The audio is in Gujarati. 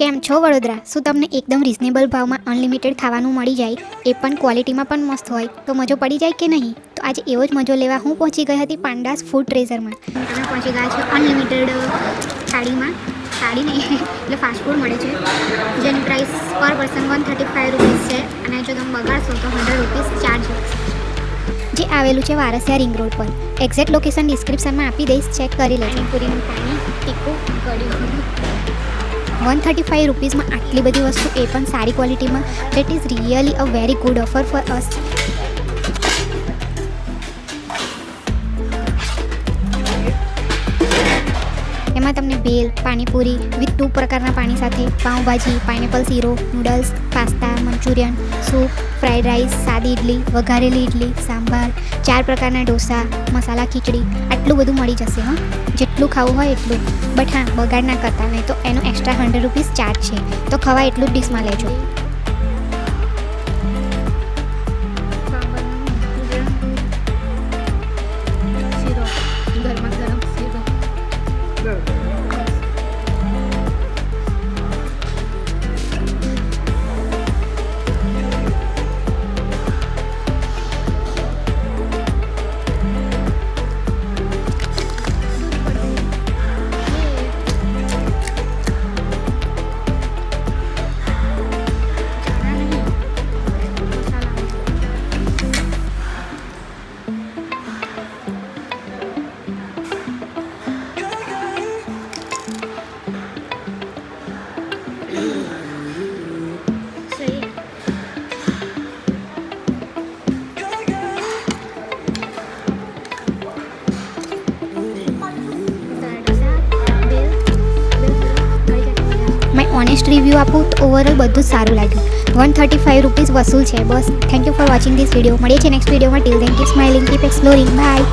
કેમ છો વડોદરા? શું તમને એકદમ રિઝનેબલ ભાવમાં અનલિમિટેડ ખાવાનું મળી જાય, એ પણ ક્વોલિટીમાં પણ મસ્ત હોય તો મજો પડી જાય કે નહીં? તો આજે એવો જ મજો લેવા હું પહોંચી ગઈ હતી પાંડાસ ફૂડ ટ્રેઝરમાં. તમે પહોંચી ગયા છો અનલિમિટેડ થાળીમાં. થાળી નહીં એટલે ફાસ્ટ ફૂડ મળે છે, જેની પ્રાઇસ પર પર્સન 135 રૂપીસ છે, અને જો તમે બગાડશો તો 100 રૂપીસ ચાર્જ લાગશે. જે આવેલું છે વારસિયા રિંગ રોડ પર. એક્ઝેક્ટ લોકેશન ડિસ્ક્રિપ્શનમાં આપી દઈશ, ચેક કરી લેજો. પૂરીનું પાણી, તીખું, કઢી. 135 રૂપીસમાં આટલી બધી વસ્તુ, એ પણ સારી ક્વોલિટીમાં. That is really a very good offer for us. એમાં તમને ભેલ, પાણીપુરી વિથ 2 પ્રકારના પાણી સાથે, પાઉંભાજી, પાઇનેપલ સીરો, noodles, pasta, manchurian, soup, fried rice, સાદી ઇડલી, વઘારેલી ઇડલી, સાંભાર, 4 પ્રકારના ઢોસા, મસાલા ખીચડી, આટલું બધું મળી જશે. જેટલું ખાવું હોય એટલું. બટ હા, બગાડ ના કરતા, નહીં તો એનું એક્સ્ટ્રા 100 રૂપીસ ચાર્જ છે. તો ખવા એટલું જ ડીશમાં લેજો. ઓનેસ્ટ રિવ્યૂ આપું તો ઓવરઓલ બધું જ સારું લાગ્યું. 135 રૂપીસ વસૂલ છે બસ. Thank you for watching this video. મળીએ છીએ નેક્સ્ટ વિડીયોમાં. Till then keep smiling, keep exploring. By.